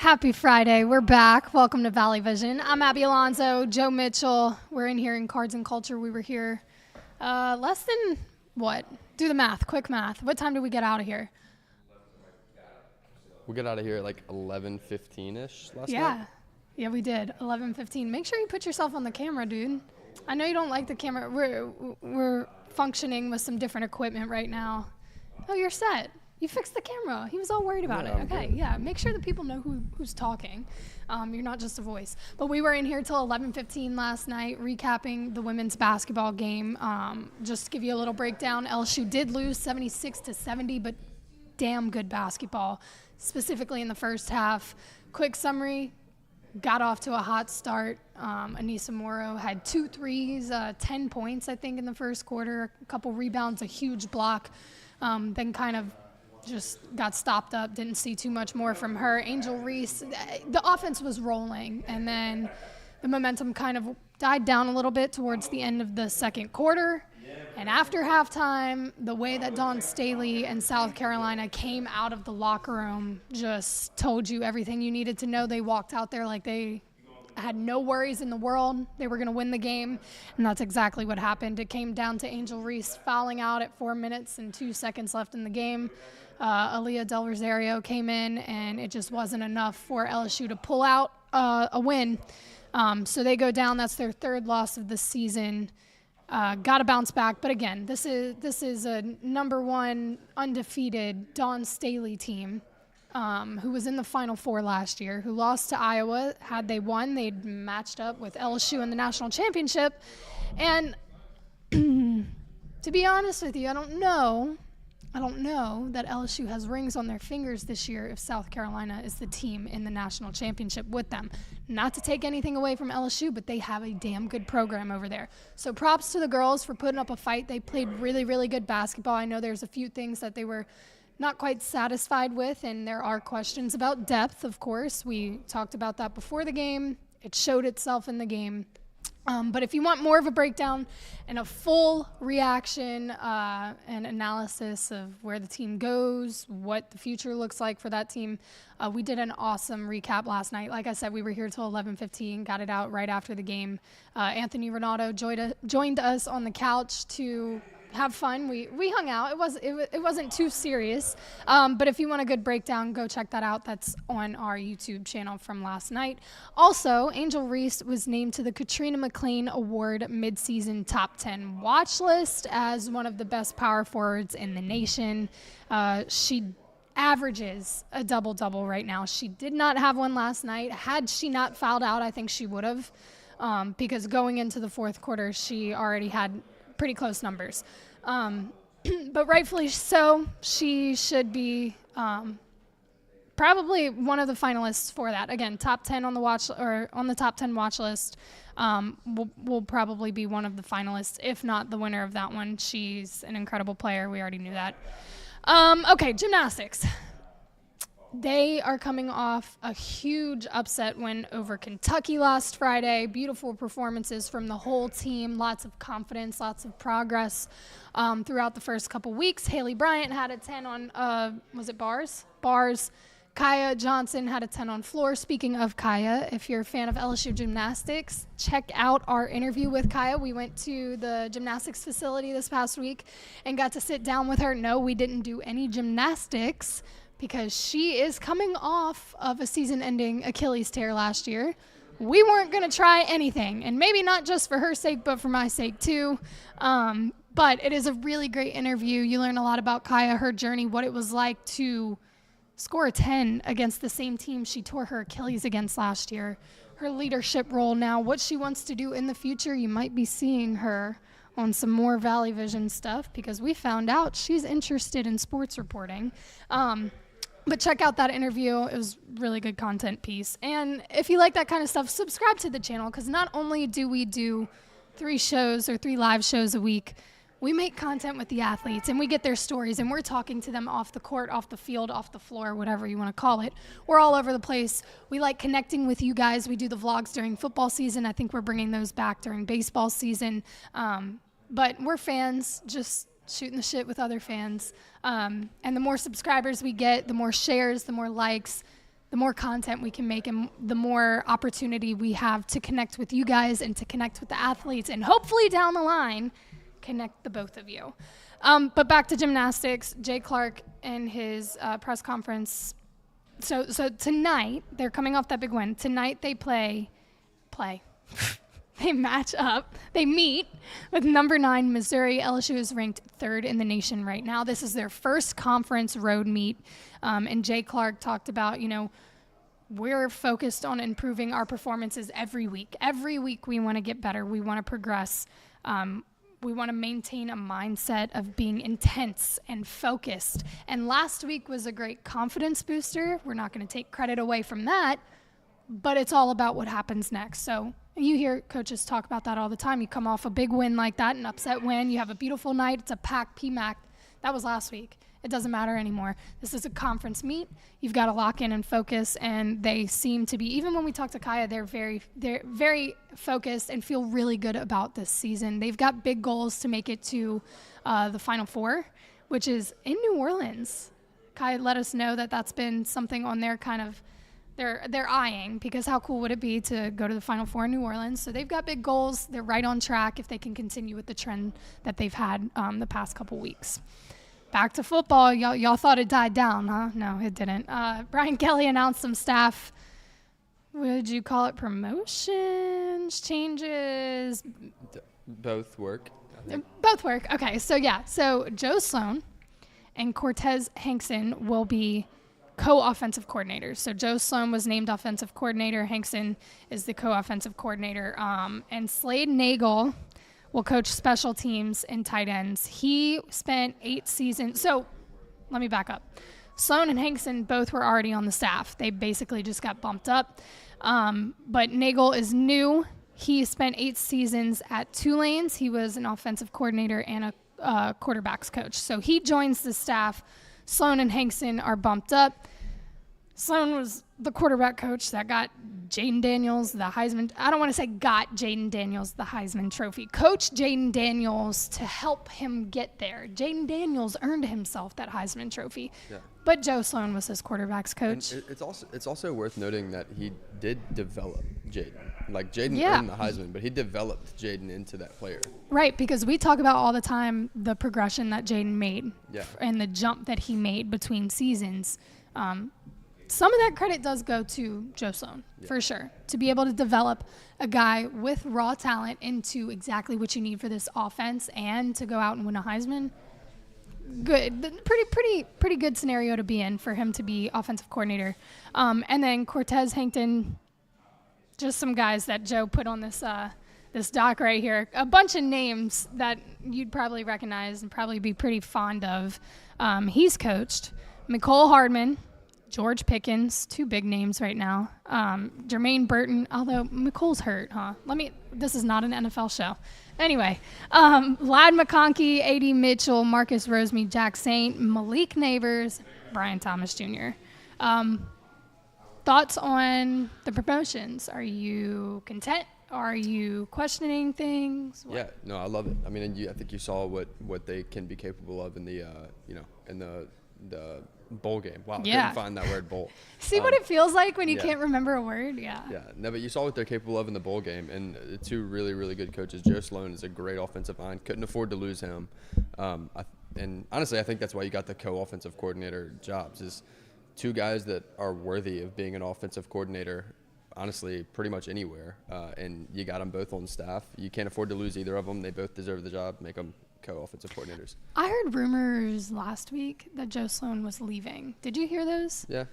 Happy Friday. We're back. Welcome to Valley Vision. I'm Abby Alonso, Joe Mitchell. We're in here in Cards and Culture. We were here less than, do the math, quick math. What time did we get out of here? We got out of here at like 11:15-ish last night. Yeah, we did. 11:15. Make sure you put yourself on the camera, dude. I know you don't like the camera. We're functioning with some different equipment right now. Oh, you're set. You fixed the camera. He was all worried about it. Okay, yeah. Make sure that people know who's talking. You're not just a voice. But we were in here till 11:15 last night, recapping the women's basketball game. Just to give you a little breakdown, LSU did lose 76-70, but damn good basketball, specifically in the first half. Quick summary, got off to a hot start. Aneesah Morrow had 2 threes, 10 points, I think, in the first quarter, a couple rebounds, a huge block, then kind of just got stopped up, didn't see too much more from her. Angel Reese, the offense was rolling, and then the momentum kind of died down a little bit towards the end of the second quarter. And after halftime, the way that Dawn Staley and South Carolina came out of the locker room just told you everything you needed to know. They walked out there like they had no worries in the world. They were going to win the game, and that's exactly what happened. It came down to Angel Reese fouling out at 4 minutes and 2 seconds left in the game. Aaliyah Del Rosario came in, and it just wasn't enough for LSU to pull out a win. So they go down. That's their third loss of the season. Got to bounce back. But again, this is a number one undefeated Dawn Staley team who was in the Final Four last year, who lost to Iowa. Had they won, they'd matched up with LSU in the national championship. And to be honest with you, I don't know that LSU has rings on their fingers this year if South Carolina is the team in the national championship with them. Not to take anything away from LSU, but they have a damn good program over there. So props to the girls for putting up a fight. They played really, really good basketball. I know there's a few things that they were not quite satisfied with, and there are questions about depth, of course. We talked about that before the game. It showed itself in the game. But if you want more of a breakdown and a full reaction and analysis of where the team goes, what the future looks like for that team, we did an awesome recap last night. Like I said, we were here till 11:15, got it out right after the game. Anthony Renato joined us on the couch to have fun. We hung out. It wasn't too serious. But if you want a good breakdown, go check that out. That's on our YouTube channel from last night. Also, Angel Reese was named to the Katrina McClain Award Midseason Top 10 Watchlist as one of the best power forwards in the nation. She averages a double-double right now. She did not have one last night. Had she not fouled out, I think she would have, because going into the fourth quarter, she already had pretty close numbers. But rightfully so, she should be probably one of the finalists for that. Again, top 10 on the on the top 10 watch list. Will probably be one of the finalists, if not the winner of that one. She's an incredible player. We already knew that. Okay, gymnastics. They are coming off a huge upset win over Kentucky last Friday. Beautiful performances from the whole team. Lots of confidence, lots of progress throughout the first couple weeks. Hailey Bryant had a 10 on, was it bars? Bars. Mikaylah Johnson had a 10 on floor. Speaking of Kaya, if you're a fan of LSU gymnastics, check out our interview with Kaya. We went to the gymnastics facility this past week and got to sit down with her. No, we didn't do any gymnastics, because she is coming off of a season-ending Achilles tear last year. We weren't going to try anything, and maybe not just for her sake, but for my sake too. But it is a really great interview. You learn a lot about Kaya, her journey, what it was like to score a 10 against the same team she tore her Achilles against last year, her leadership role now, what she wants to do in the future. You might be seeing her on some more Valley Vision stuff, because we found out she's interested in sports reporting. But check out that interview. It was really good content piece. And if you like that kind of stuff, subscribe to the channel, because not only do we do 3 shows or 3 live shows a week, we make content with the athletes, and we get their stories, and we're talking to them off the court, off the field, off the floor, whatever you want to call it. We're all over the place. We like connecting with you guys. We do the vlogs during football season. I think we're bringing those back during baseball season. But we're fans, just shooting the shit with other fans. And the more subscribers we get, the more shares, the more likes, the more content we can make and the more opportunity we have to connect with you guys and to connect with the athletes and hopefully down the line connect the both of you. But back to gymnastics, Jay Clark in his press conference. So tonight, they're coming off that big win. Tonight they play. They match up. They meet with number 9 Missouri. LSU is ranked 3rd in the nation right now. This is their first conference road meet. And Jay Clark talked about, we're focused on improving our performances every week. Every week we want to get better. We want to progress. We want to maintain a mindset of being intense and focused. And last week was a great confidence booster. We're not going to take credit away from that, but it's all about what happens next. So you hear coaches talk about that all the time. You come off a big win like that, an upset win. You have a beautiful night. It's a packed PMAC. That was last week. It doesn't matter anymore. This is a conference meet. You've got to lock in and focus, and they seem to be, even when we talk to Kaya, they're very focused and feel really good about this season. They've got big goals to make it to the Final Four, which is in New Orleans. Kaya let us know that that's been something on their kind of they're eyeing, because how cool would it be to go to the Final Four in New Orleans? So they've got big goals. They're right on track if they can continue with the trend that they've had the past couple weeks. Back to football. Y'all thought it died down, huh? No, it didn't. Brian Kelly announced some staff, would you call it promotions, changes? Both work. Both work. Okay, so Joe Sloan and Cortez Hankson will be co-offensive coordinators. So Joe Sloan was named offensive coordinator. Hankson is the co-offensive coordinator. And Slade Nagel will coach special teams and tight ends. He spent 8 seasons. So let me back up. Sloan and Hankson both were already on the staff. They basically just got bumped up. But Nagel is new. He spent 8 seasons at Tulane's. He was an offensive coordinator and a quarterbacks coach. So he joins the staff. Sloan and Hankson are bumped up. Sloan was the quarterback coach that got Jaden Daniels the Heisman. I don't want to say got Jaden Daniels the Heisman Trophy. Coached Jaden Daniels to help him get there. Jaden Daniels earned himself that Heisman Trophy. Yeah. But Joe Sloan was his quarterback's coach. And it's also worth noting that he did develop Jaden. Like, Jaden earned the Heisman, but he developed Jaden into that player. Right, because we talk about all the time the progression that Jaden made and the jump that he made between seasons. Some of that credit does go to Joe Sloan, for sure, to be able to develop a guy with raw talent into exactly what you need for this offense and to go out and win a Heisman. Good, pretty good scenario to be in for him to be offensive coordinator. And then Cortez Hankton, just some guys that Joe put on this doc right here. A bunch of names that you'd probably recognize and probably be pretty fond of. He's coached Nicole Hardman, George Pickens, 2 big names right now. Jermaine Burton, although McColl's hurt, huh? This is not an NFL show. Anyway, Lad McConkey, A.D. Mitchell, Marcus Rosemead, Jack Saint, Malik Neighbors, Brian Thomas Jr. Thoughts on the promotions? Are you content? Are you questioning things? Yeah, no, I love it. I mean, I think you saw what they can be capable of in the in the bowl game. Wow, I couldn't find that word bowl. See what it feels like when you can't remember a word? Yeah. Yeah, no, but you saw what they're capable of in the bowl game, and 2 really, really good coaches. Joe Sloan is a great offensive mind. Couldn't afford to lose him. And honestly, I think that's why you got the co-offensive coordinator jobs, is 2 guys that are worthy of being an offensive coordinator, honestly, pretty much anywhere. And you got them both on staff. You can't afford to lose either of them. They both deserve the job. Make them co-offensive coordinators. I heard rumors last week that Joe Sloan was leaving. Did you hear those? Yeah.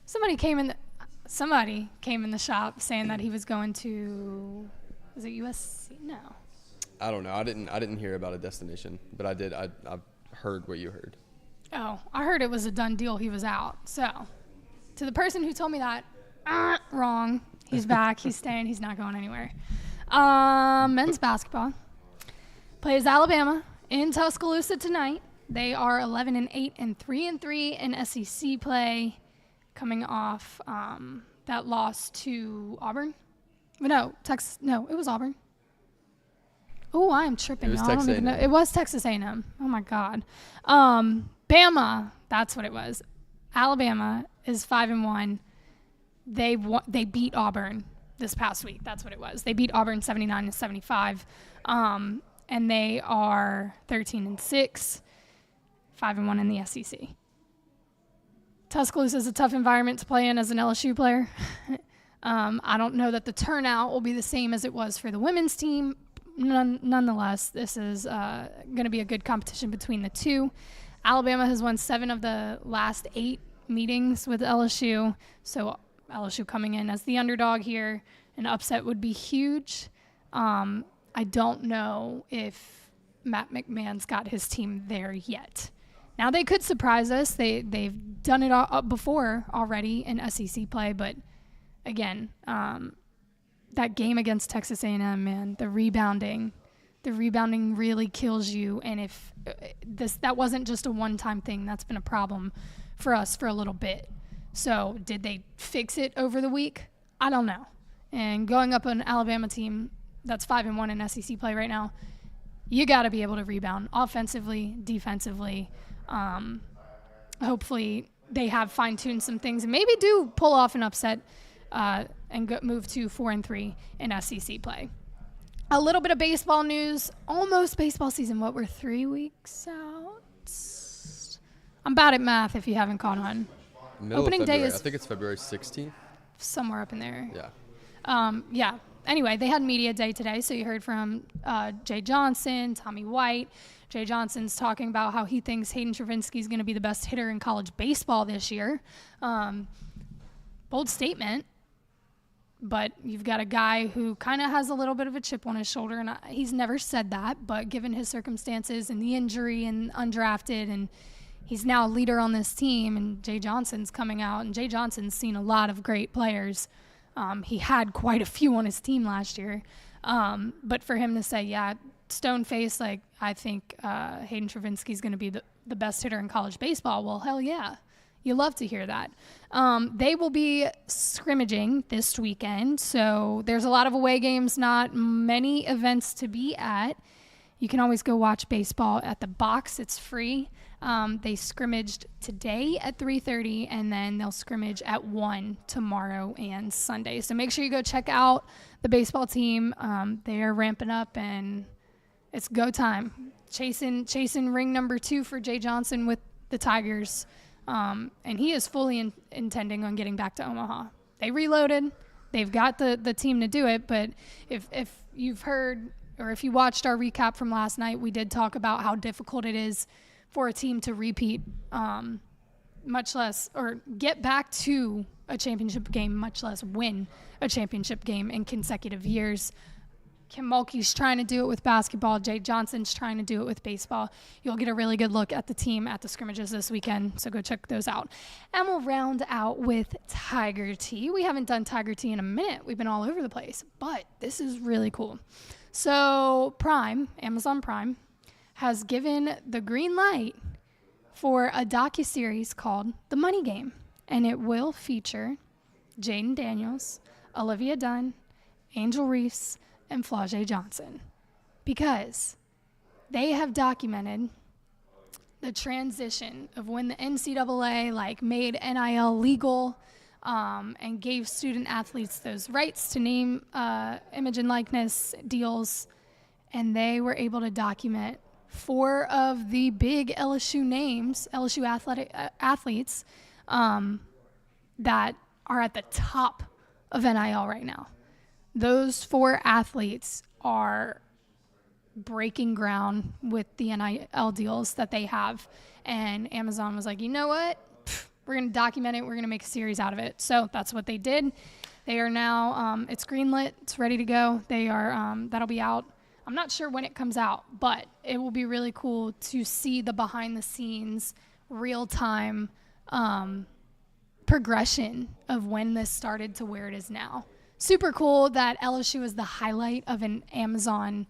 Somebody came in the shop saying that he was going to, was it USC? No. I don't know. I didn't hear about a destination, but I did. I've heard what you heard. Oh, I heard it was a done deal. He was out. So, to the person who told me that, wrong. He's back. He's staying. He's not going anywhere. Men's basketball plays Alabama in Tuscaloosa tonight. They are 11-8 and 3-3 in SEC play, coming off that loss to Auburn. No, Texas. No, it was Auburn. Oh, I am tripping. It was Texas A&M. It was Texas A&M. Oh my God. Bama. That's what it was. Alabama is 5-1. they beat Auburn this past week. That's what it was. They beat Auburn 79-75. And they are 13-6, 5-1 in the SEC. Tuscaloosa is a tough environment to play in as an LSU player. I don't know that the turnout will be the same as it was for the women's team. Nonetheless, this is going to be a good competition between the two. Alabama has won 7 of the last 8 meetings with LSU, so LSU coming in as the underdog here. An upset would be huge. I don't know if Matt McMahon's got his team there yet. Now, they could surprise us. They've done it before already in SEC play, but again, that game against Texas A&M, man, the rebounding really kills you. And if that wasn't just a one-time thing, that's been a problem for us for a little bit. So did they fix it over the week? I don't know. And going up an Alabama team that's 5-1 in SEC play right now, you got to be able to rebound offensively, defensively. Hopefully they have fine-tuned some things and maybe do pull off an upset and move to 4-3 in SEC play. A little bit of baseball news. Almost baseball season. What, we're 3 weeks out? I'm bad at math if you haven't caught on. Opening day is, I think it's February 16th. Somewhere up in there. Yeah. Yeah. Anyway, they had media day today, so you heard from Jay Johnson, Tommy White. Jay Johnson's talking about how he thinks Hayden Travinski is going to be the best hitter in college baseball this year. Bold statement, but you've got a guy who kind of has a little bit of a chip on his shoulder, and he's never said that, but given his circumstances and the injury and undrafted, and he's now a leader on this team, and Jay Johnson's coming out, and Jay Johnson's seen a lot of great players. He had quite a few on his team last year. But for him to say, yeah, stone face, like, I think Hayden Travinski's going to be the best hitter in college baseball. Well, hell yeah. You love to hear that. They will be scrimmaging this weekend. So there's a lot of away games, not many events to be at. You can always go watch baseball at the box. It's free. They scrimmaged today at 3:30, and then they'll scrimmage at 1 tomorrow and Sunday. So make sure you go check out the baseball team. They are ramping up, and it's go time. Chasing ring number 2 for Jay Johnson with the Tigers, and he is fully intending on getting back to Omaha. They reloaded. They've got the team to do it, but if you've heard or if you watched our recap from last night, we did talk about how difficult it is for a team to repeat, much less, or get back to a championship game, much less win a championship game in consecutive years. Kim Mulkey's trying to do it with basketball. Jay Johnson's trying to do it with baseball. You'll get a really good look at the team at the scrimmages this weekend, so go check those out. And we'll round out with Tiger Tea. We haven't done Tiger Tea in a minute. We've been all over the place, but this is really cool. So Amazon Prime, has given the green light for a docuseries called The Money Game, and it will feature Jaden Daniels, Olivia Dunn, Angel Reese, and Flau'Jae Johnson, because they have documented the transition of when the NCAA made NIL legal and gave student athletes those rights to name, image, and likeness deals, and they were able to document 4 of the big LSU names, LSU athletes, that are at the top of NIL right now. Those 4 athletes are breaking ground with the NIL deals that they have. And Amazon was like, you know what? We're going to document it. We're going to make a series out of it. So that's what they did. They are now, it's greenlit. It's ready to go. They are, that'll be out. I'm not sure when it comes out, but it will be really cool to see the behind-the-scenes, real-time progression of when this started to where it is now. Super cool that LSU is the highlight of an Amazon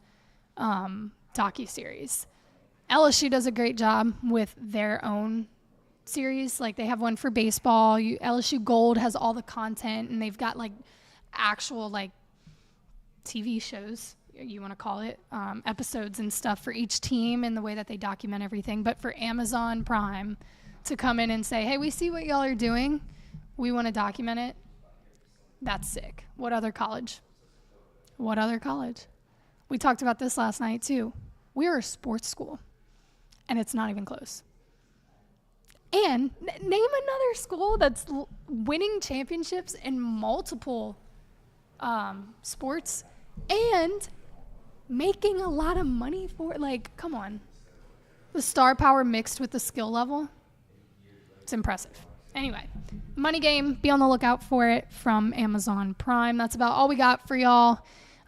docuseries. LSU does a great job with their own series. Like, they have one for baseball. LSU Gold has all the content, and they've got actual TV shows, you want to call it, episodes and stuff for each team and the way that they document everything. But for Amazon Prime to come in and say, hey, we see what y'all are doing, we want to document it, That's sick. What other college? What other college? We talked about this last night too. We are a sports school, and it's not even close. And name another school that's winning championships in multiple sports and making a lot of money for it. Like, come on. The star power mixed with the skill level, it's impressive. Anyway, Money Game, be on the lookout for it from Amazon Prime. That's about all we got for y'all.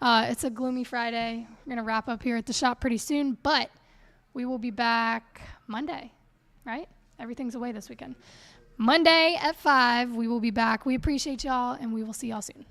It's a gloomy Friday. We're going to wrap up here at the shop pretty soon, but we will be back Monday, right? Everything's away this weekend. Monday at 5, we will be back. We appreciate y'all, and we will see y'all soon.